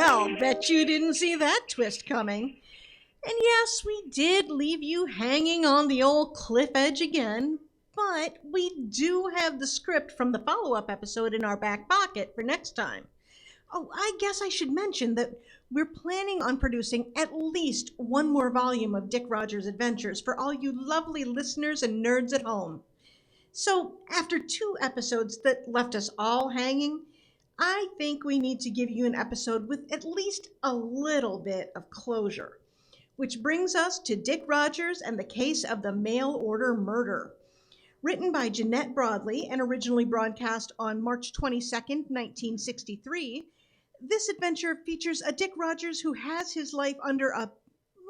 Well, bet you didn't see that twist coming. And yes, we did leave you hanging on the old cliff edge again, but we do have the script from the follow-up episode in our back pocket for next time. Oh, I guess I should mention that we're planning on producing at least one more volume of Dick Rodgers' adventures for all you lovely listeners and nerds at home. So, after 2 episodes that left us all hanging, I think we need to give you an episode with at least a little bit of closure. Which brings us to Dick Rodgers and the Case of the Mail Order Murder. Written by Jeanette Broadley and originally broadcast on March 22nd, 1963, this adventure features a Dick Rodgers who has his life under a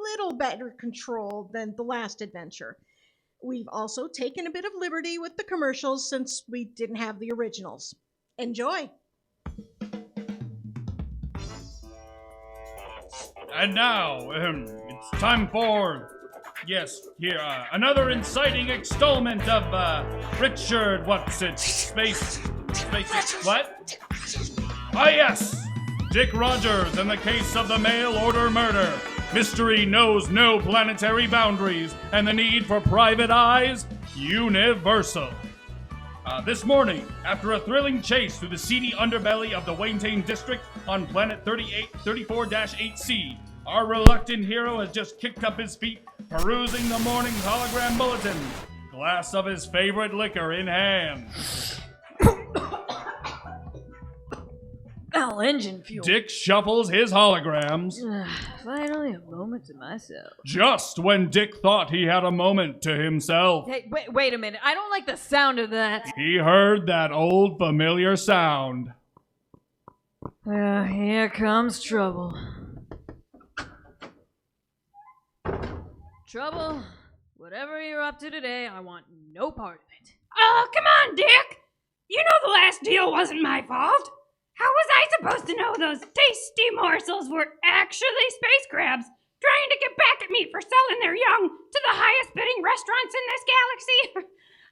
little better control than the last adventure. We've also taken a bit of liberty with the commercials since we didn't have the originals. Enjoy! And now, it's time for, another inciting extolment of, Richard, what? Ah, yes! Dick Rodgers and the Case of the Mail Order Murder. Mystery knows no planetary boundaries, and the need for private eyes, universal. This morning, after a thrilling chase through the seedy underbelly of the Wayne District on planet 34-8C, our reluctant hero has just kicked up his feet, perusing the morning's hologram bulletin, glass of his favorite liquor in hand. Well, engine fuel. Dick shuffles his holograms. Finally, a moment to myself. Just when Dick thought he had a moment to himself. Hey, wait a minute. I don't like the sound of that. He heard that old familiar sound. Here comes trouble. Trouble? Whatever you're up to today, I want no part of it. Oh, come on, Dick! You know the last deal wasn't my fault. How was I supposed to know those tasty morsels were actually space crabs trying to get back at me for selling their young to the highest bidding restaurants in this galaxy?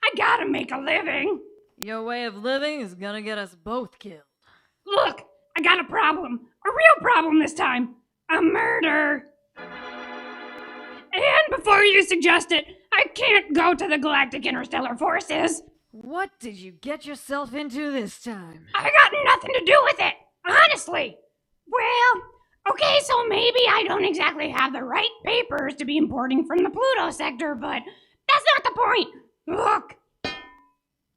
I gotta make a living. Your way of living is gonna get us both killed. Look, I got a problem. A real problem this time. A murder. And before you suggest it, I can't go to the Galactic Interstellar Forces. What did you get yourself into this time? I got nothing to do with it, honestly. Well, okay, so maybe I don't exactly have the right papers to be importing from the Pluto sector, but that's not the point. Look.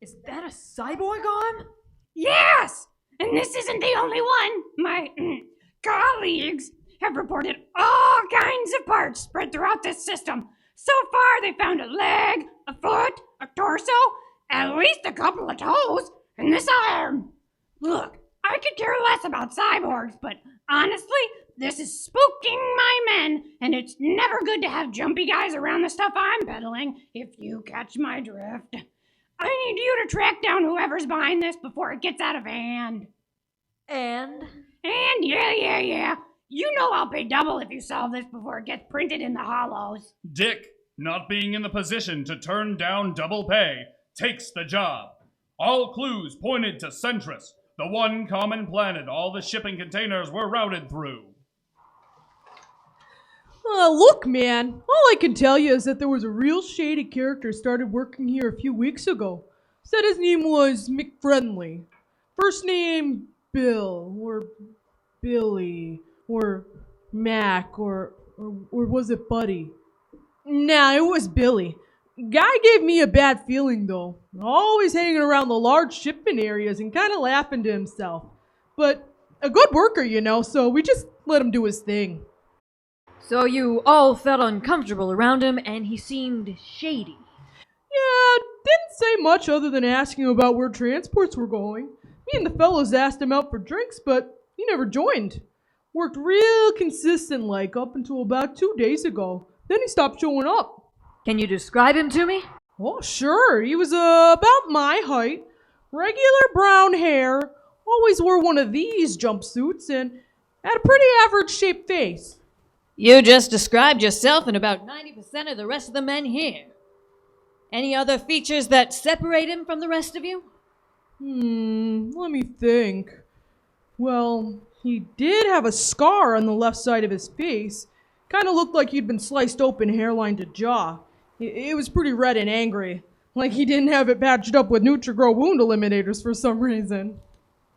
Is that a cyborg arm? Yes! And this isn't the only one. My colleagues have reported all kinds of parts spread throughout this system. So far, they found a leg, a foot, a torso, at least a couple of toes, and this arm. Look, I could care less about cyborgs, but honestly, this is spooking my men, and it's never good to have jumpy guys around the stuff I'm peddling, if you catch my drift. I need you to track down whoever's behind this before it gets out of hand. And Yeah. You know I'll pay double if you solve this before it gets printed in the hollows. Dick, not being in the position to turn down double pay, takes the job. All clues pointed to Ventris, the one common planet all the shipping containers were routed through. Look, man, all I can tell you is that there was a real shady character started working here a few weeks ago. Said his name was McFriendly. First name, Bill, or Billy, or Mac, or was it Buddy? Nah, it was Billy. Guy gave me a bad feeling, though. Always hanging around the large shipment areas and kind of laughing to himself. But a good worker, so we just let him do his thing. so you all felt uncomfortable around him, and he seemed shady. Yeah, didn't say much other than asking about where transports were going. Me and the fellows asked him out for drinks, but he never joined. Worked real consistent like up until about 2 days ago. Then he stopped showing up. Can you describe him to me? Oh, sure. He was about my height. Regular brown hair. Always wore one of these jumpsuits and had a pretty average-shaped face. You just described yourself and about 90% of the rest of the men here. Any other features that separate him from the rest of you? Let me think. Well, He did have a scar on the left side of his face. Kind of looked like he'd been sliced open hairline to jaw. It was pretty red and angry. Like he didn't have it patched up with Nutri-Grow wound eliminators for some reason.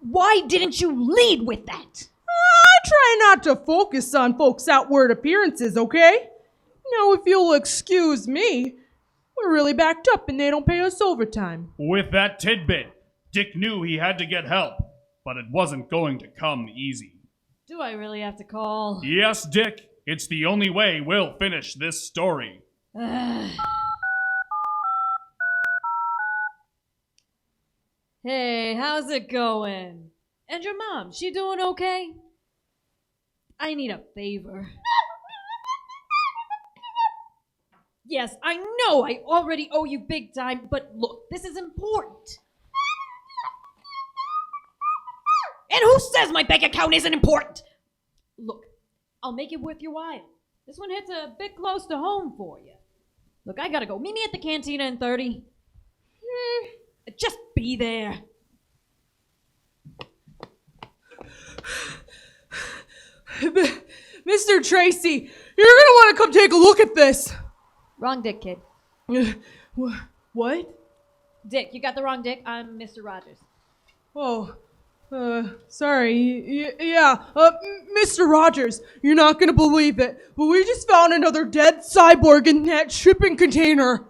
Why didn't you lead with that? I try not to focus on folks' outward appearances, okay? Now, if you'll excuse me, we're really backed up and they don't pay us overtime. With that tidbit, Dick knew he had to get help, but it wasn't going to come easy. Do I really have to call? Yes, Dick, it's the only way we'll finish this story. Hey, how's it going? And your mom, she doing okay? I need a favor. Yes, I know I already owe you big time, but look, this is important. And who says my bank account isn't important? Look, I'll make it worth your while. This one hits a bit close to home for you. Look, I gotta go. Meet me at the cantina in 30. Just be there. Mr. Tracy, you're gonna want to come take a look at this. Wrong dick, kid. What? Dick, you got the wrong dick. I'm Mr. Rodgers. Oh, sorry. Mr. Rodgers, you're not gonna believe it, but we just found another dead cyborg in that shipping container.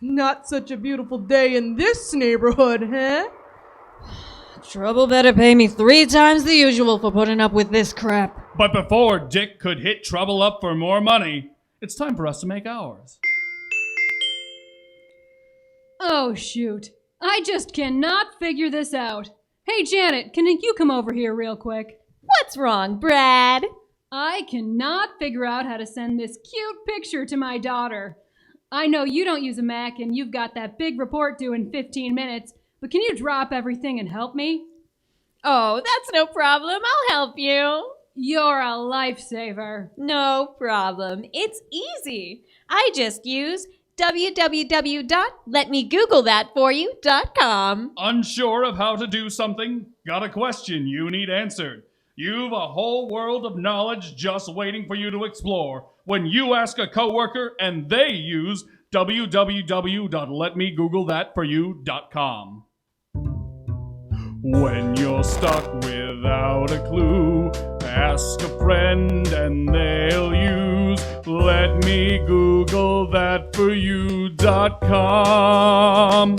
Not such a beautiful day in this neighborhood, huh? Trouble better pay me 3 times the usual for putting up with this crap. But before Dick could hit Trouble up for more money, it's time for us to make ours. Oh, shoot. I just cannot figure this out. Hey, Janet, can you come over here real quick? What's wrong, Brad? I cannot figure out how to send this cute picture to my daughter. I know you don't use a Mac and you've got that big report due in 15 minutes, but can you drop everything and help me? Oh, that's no problem. I'll help you. You're a lifesaver. No problem. It's easy. I just use www.letmegooglethatforyou.com. Unsure of how to do something? Got a question you need answered? You've a whole world of knowledge just waiting for you to explore when you ask a coworker and they use www.letmegooglethatforyou.com. When you're stuck without a clue, ask a friend and they'll use letmegooglethatforyou.com.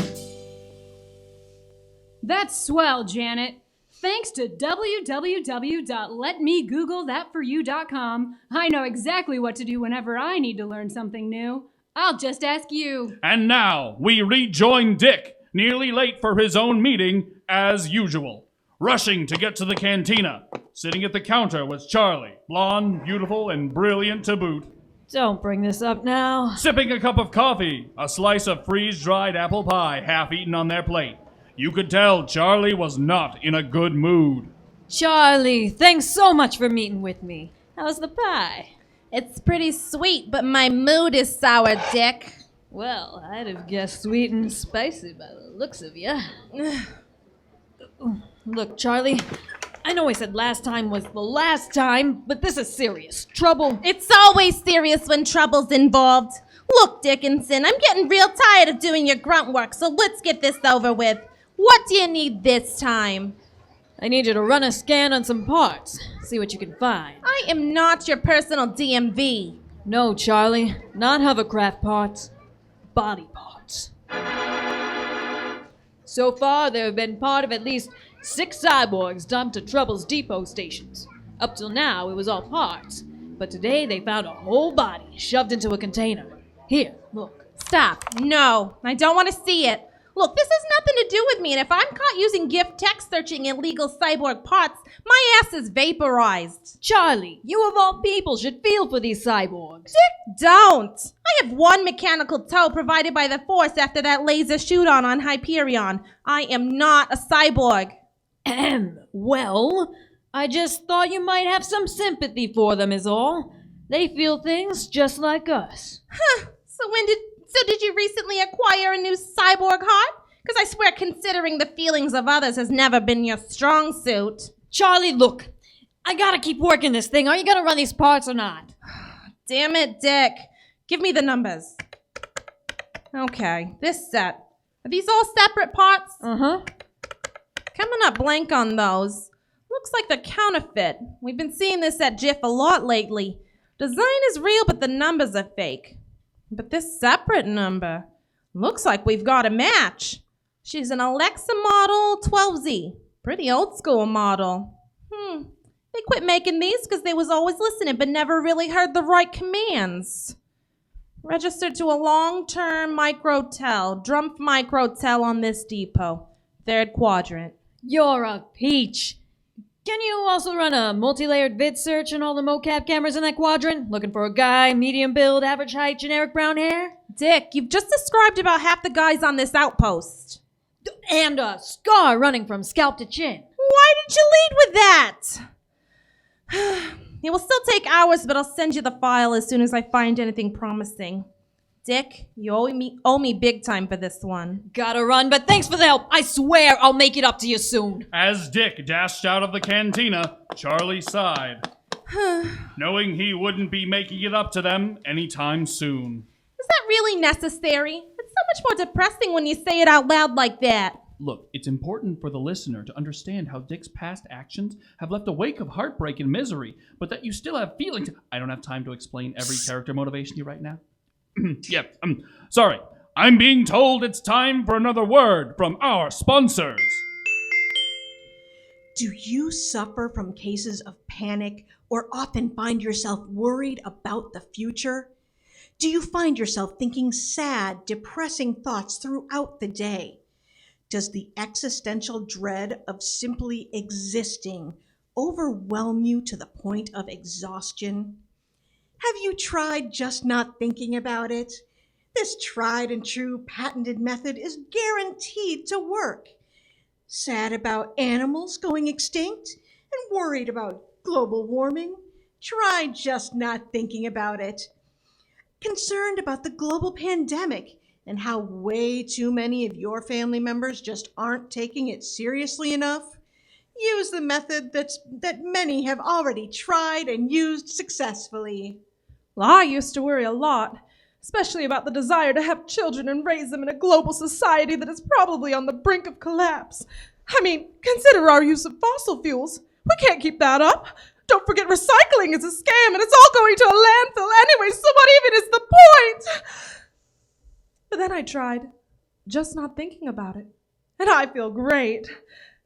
That's swell, Janet. Thanks to www.letmegooglethatforyou.com, I know exactly what to do whenever I need to learn something new. I'll just ask you. And now we rejoin Dick, nearly late for his own meeting, as usual. Rushing to get to the cantina. Sitting at the counter was Charlie, blonde, beautiful, and brilliant to boot. Don't bring this up now. Sipping a cup of coffee, a slice of freeze-dried apple pie half-eaten on their plate. You could tell Charlie was not in a good mood. Charlie, thanks so much for meeting with me. How's the pie? It's pretty sweet, but my mood is sour, Dick. Well, I'd have guessed sweet and spicy by the looks of you. Look, Charlie, I know I said last time was the last time, but this is serious. Trouble. It's always serious when trouble's involved. Look, Dickinson, I'm getting real tired of doing your grunt work, so let's get this over with. What do you need this time? I need you to run a scan on some parts. See what you can find. I am not your personal DMV. No, Charlie. Not hovercraft parts. Body parts. So far, there have been part of at least 6 cyborgs dumped to Trouble's depot stations. Up till now, it was all parts. But today, they found a whole body shoved into a container. Here, look. Stop. No, I don't want to see it. Look, this has nothing to do with me, and if I'm caught using gift text searching illegal cyborg parts, my ass is vaporized. Charlie, you of all people should feel for these cyborgs. Dick, don't. I have one mechanical toe provided by the Force after that laser shoot-on Hyperion. I am not a cyborg. Well, I just thought you might have some sympathy for them is all. They feel things just like us. Huh. So did you recently acquire a new cyborg heart? Because I swear considering the feelings of others has never been your strong suit. Charlie, look. I gotta keep working this thing. Are you gonna run these parts or not? Damn it, Dick. Give me the numbers. Okay, this set. Are these all separate parts? Uh-huh. Coming up blank on those. Looks like they're counterfeit. We've been seeing this at Jif a lot lately. Design is real, but the numbers are fake. But this separate number, looks like we've got a match. She's an Alexa model 12Z. Pretty old school model. They quit making these because they was always listening but never really heard the right commands. Registered to a long-term microtel, Drumpf microtel on this depot. 3rd quadrant. You're a peach. Can you also run a multi-layered vid search on all the mocap cameras in that quadrant? Looking for a guy, medium build, average height, generic brown hair? Dick, you've just described about half the guys on this outpost. And a scar running from scalp to chin. Why didn't you lead with that? It will still take hours, but I'll send you the file as soon as I find anything promising. Dick, you owe me big time for this one. Gotta run, but thanks for the help. I swear I'll make it up to you soon. As Dick dashed out of the cantina, Charlie sighed, knowing he wouldn't be making it up to them anytime soon. Is that really necessary? It's so much more depressing when you say it out loud like that. Look, it's important for the listener to understand how Dick's past actions have left a wake of heartbreak and misery, but that you still have feelings. I don't have time to explain every character motivation to you right now. Sorry. I'm being told it's time for another word from our sponsors. Do you suffer from cases of panic or often find yourself worried about the future? Do you find yourself thinking sad, depressing thoughts throughout the day? Does the existential dread of simply existing overwhelm you to the point of exhaustion? Have you tried just not thinking about it? This tried and true patented method is guaranteed to work. Sad about animals going extinct and worried about global warming? Try just not thinking about it. Concerned about the global pandemic and how way too many of your family members just aren't taking it seriously enough? Use the method that many have already tried and used successfully. Well, I used to worry a lot, especially about the desire to have children and raise them in a global society that is probably on the brink of collapse. I mean, consider our use of fossil fuels. We can't keep that up. Don't forget recycling is a scam and it's all going to a landfill anyway, so what even is the point? But then I tried, just not thinking about it. And I feel great.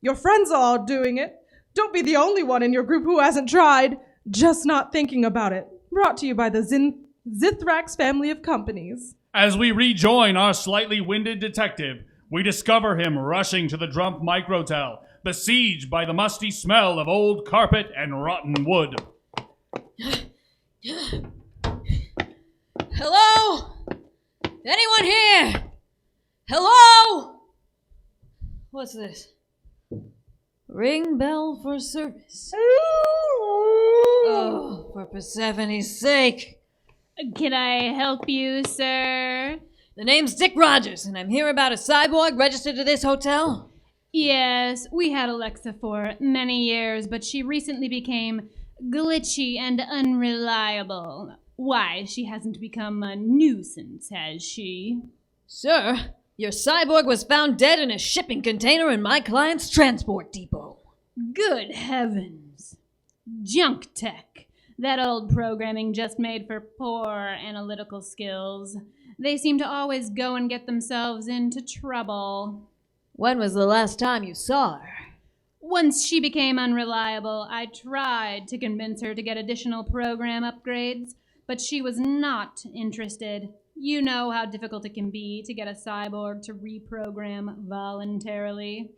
Your friends are all doing it. Don't be the only one in your group who hasn't tried, just not thinking about it. Brought to you by the Zithrax family of companies. As we rejoin our slightly winded detective, we discover him rushing to the Drumpf microtel, besieged by the musty smell of old carpet and rotten wood. Hello? Anyone here? Hello? What's this? Ring bell for service. Oh, for Persephone's sake. Can I help you, sir? The name's Dick Rodgers, and I'm here about a cyborg registered to this hotel. Yes, we had Alexa for many years, but she recently became glitchy and unreliable. Why, she hasn't become a nuisance, has she? Sir, your cyborg was found dead in a shipping container in my client's transport depot. Good heavens. Junk tech. That old programming just made for poor analytical skills. They seem to always go and get themselves into trouble. When was the last time you saw her? Once she became unreliable, I tried to convince her to get additional program upgrades, but she was not interested. You know how difficult it can be to get a cyborg to reprogram voluntarily.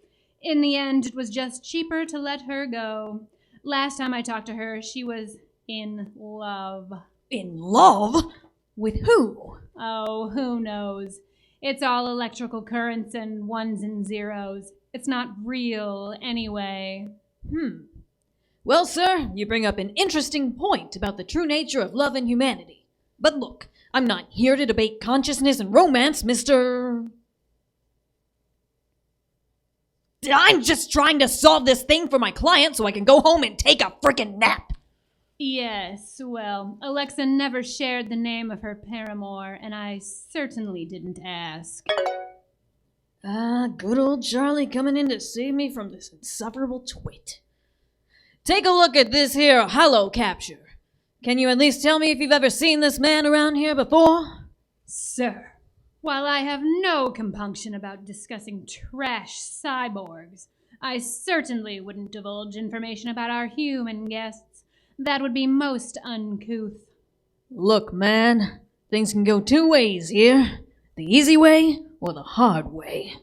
In the end, it was just cheaper to let her go. Last time I talked to her, she was in love. In love? With who? Oh, who knows? It's all electrical currents and ones and zeros. It's not real anyway. Well, sir, you bring up an interesting point about the true nature of love and humanity. But look, I'm not here to debate consciousness and romance, Mr. I'm just trying to solve this thing for my client so I can go home and take a frickin' nap. Yes, well, Alexa never shared the name of her paramour, and I certainly didn't ask. Good old Charlie coming in to save me from this insufferable twit. Take a look at this here holo capture. Can you at least tell me if you've ever seen this man around here before? Sir, while I have no compunction about discussing trash cyborgs, I certainly wouldn't divulge information about our human guests. That would be most uncouth. Look, man, things can go two ways here. The easy way or the hard way.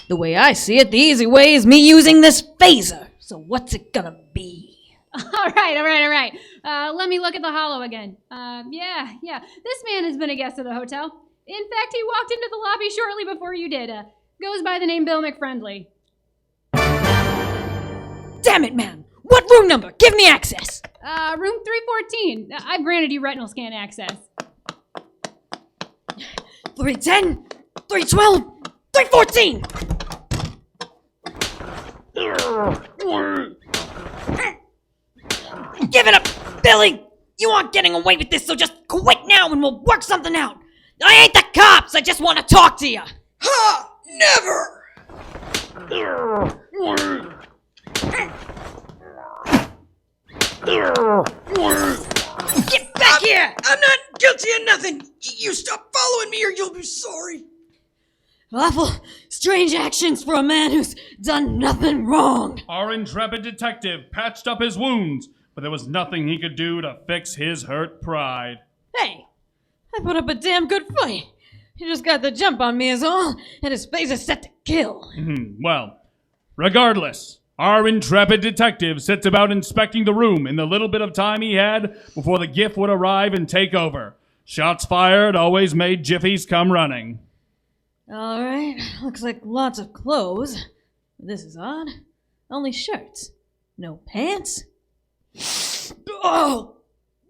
The way I see it, the easy way is me using this phaser. So what's it gonna be? All right. Let me look at the holo again. Yeah. This man has been a guest of the hotel. In fact, he walked into the lobby shortly before you did. Goes by the name Bill McFriendly. Damn it, man! What room number? Give me access! Room 314. I've granted you retinal scan access. 310, 312, 314! Give it up, Billy! You aren't getting away with this, so just quit now and we'll work something out! I ain't the cops, I just want to talk to you! Ha! Never! Get back here! I'm not guilty of nothing! You stop following me or you'll be sorry! Awful, strange actions for a man who's done nothing wrong. Our intrepid detective patched up his wounds, but there was nothing he could do to fix his hurt pride. Hey, I put up a damn good fight. He just got the jump on me is all, and his face is set to kill. Well, regardless, our intrepid detective sets about inspecting the room in the little bit of time he had before the GIF would arrive and take over. Shots fired always made jiffies come running. All right, looks like lots of clothes. This is odd. Only shirts. No pants. Oh!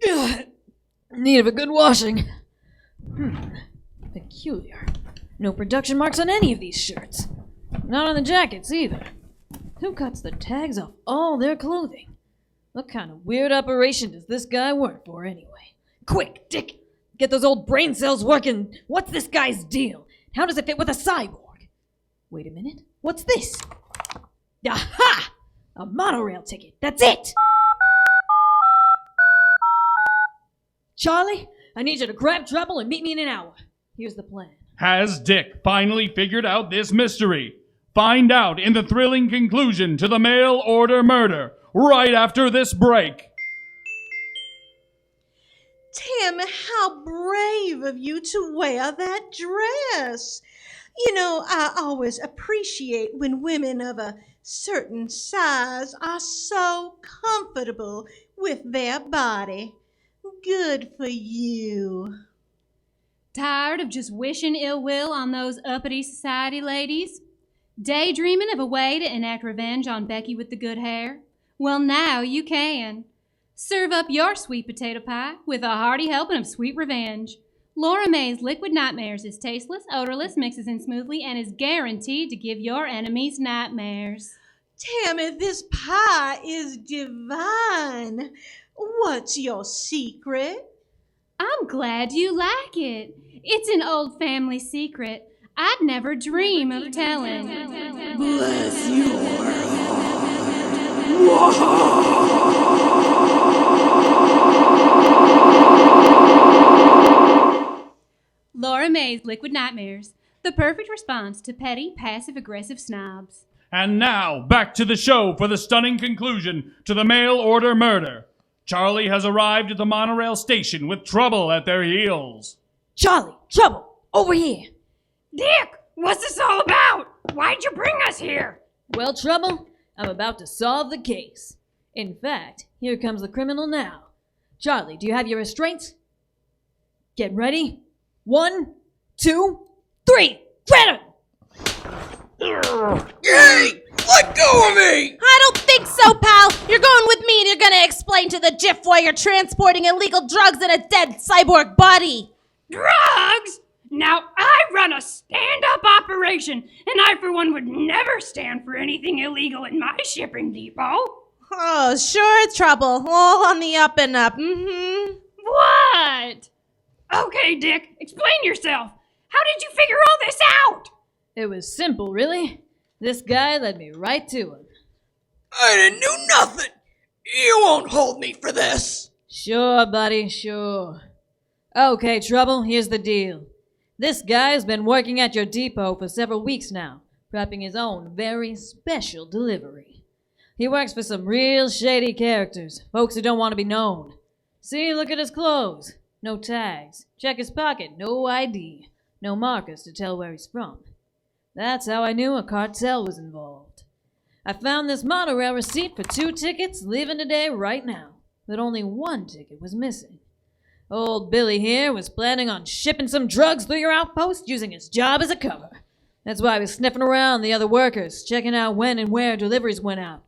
Ugh. Need of a good washing. Peculiar. No production marks on any of these shirts. Not on the jackets either. Who cuts the tags off all their clothing? What kind of weird operation does this guy work for anyway? Quick, Dick! Get those old brain cells working. What's this guy's deal? How does it fit with a cyborg? Wait a minute. What's this? Aha! A monorail ticket. That's it! Charlie, I need you to grab trouble and meet me in an hour. Here's the plan. Has Dick finally figured out this mystery? Find out in the thrilling conclusion to the mail order murder right after this break. Tim, how brave of you to wear that dress. You know, I always appreciate when women of a certain size are so comfortable with their body. Good for you. Tired of just wishing ill will on those uppity society ladies? Daydreaming of a way to enact revenge on Becky with the good hair? Well, now you can. Serve up your sweet potato pie with a hearty helping of sweet revenge. Laura May's Liquid Nightmares is tasteless, odorless, mixes in smoothly, and is guaranteed to give your enemies nightmares. Tammy, this pie is divine. What's your secret? I'm glad you like it. It's an old family secret I'd never dream of telling. Bless your Laura May's Liquid Nightmares, the perfect response to petty, passive-aggressive snobs. And now, back to the show for the stunning conclusion to the mail order murder. Charlie has arrived at the monorail station with trouble at their heels. Charlie, trouble, over here. Dick, what's this all about? Why'd you bring us here? Well, Trouble, I'm about to solve the case. In fact, here comes the criminal now. Charlie, do you have your restraints? Get ready. 1, 2, 3. Get him! Hey! Let go of me! I don't think so, pal. You're going with me and you're gonna explain to the GIF why you're transporting illegal drugs in a dead cyborg body. Drugs? Now, I run a stand-up operation, and I, for one, would never stand for anything illegal in my shipping depot. Oh, sure, Trouble. All on the up and up. Mm-hmm. What? Okay, Dick, explain yourself. How did you figure all this out? It was simple, really. This guy led me right to him. I didn't do nothing. You won't hold me for this. Sure, buddy, sure. Okay, Trouble, here's the deal. This guy's been working at your depot for several weeks now, prepping his own very special delivery. He works for some real shady characters, folks who don't want to be known. See, look at his clothes. No tags. Check his pocket. No ID. No markers to tell where he's from. That's how I knew a cartel was involved. I found this monorail receipt for 2 tickets leaving today right now, but only 1 ticket was missing. Old Billy here was planning on shipping some drugs through your outpost using his job as a cover. That's why I was sniffing around the other workers, checking out when and where deliveries went out.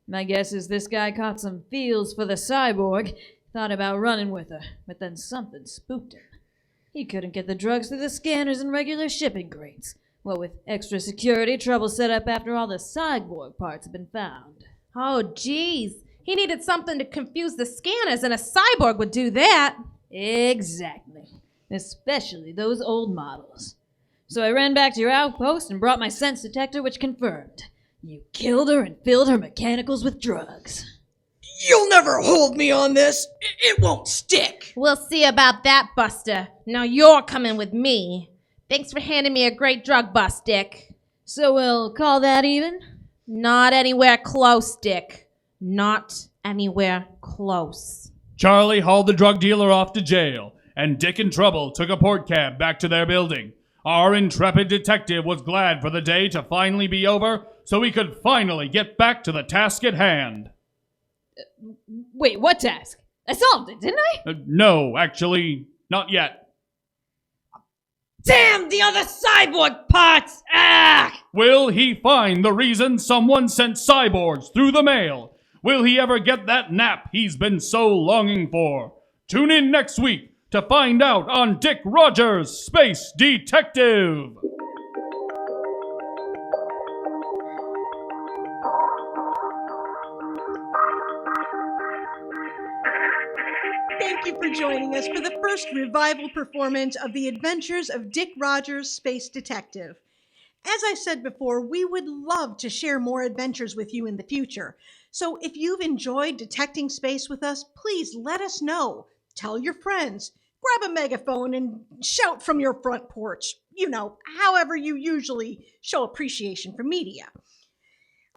My guess is this guy caught some feels for the cyborg, thought about running with her, but then something spooked him. He couldn't get the drugs through the scanners and regular shipping crates. What with extra security trouble set up after all the cyborg parts had been found. Oh, geez. He needed something to confuse the scanners, and a cyborg would do that. Exactly. Especially those old models. So I ran back to your outpost and brought my sense detector, which confirmed. You killed her and filled her mechanicals with drugs. You'll never hold me on this. It won't stick. We'll see about that, Buster. Now you're coming with me. Thanks for handing me a great drug bust, Dick. So we'll call that even? Not anywhere close, Dick. Not anywhere close. Charlie hauled the drug dealer off to jail, and Dick and Trouble took a port cab back to their building. Our intrepid detective was glad for the day to finally be over, so he could finally get back to the task at hand. Wait, what task? I solved it, didn't I? No, actually, not yet. Damn the other cyborg parts! Ah! Will he find the reason someone sent cyborgs through the mail? Will he ever get that nap he's been so longing for? Tune in next week to find out on Dick Rodgers, Space Detective. Thank you for joining us for the first revival performance of The Adventures of Dick Rodgers, Space Detective. As I said before, we would love to share more adventures with you in the future. So if you've enjoyed detecting space with us, please let us know. Tell your friends. Grab a megaphone and shout from your front porch. You know, however you usually show appreciation for media.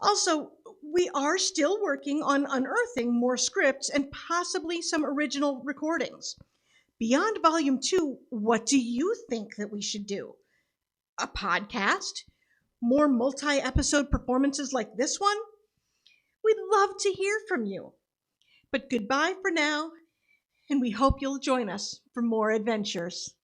Also, we are still working on unearthing more scripts and possibly some original recordings. Beyond Volume 2, what do you think that we should do? A podcast? More multi-episode performances like this one? We'd love to hear from you. But goodbye for now, and we hope you'll join us for more adventures.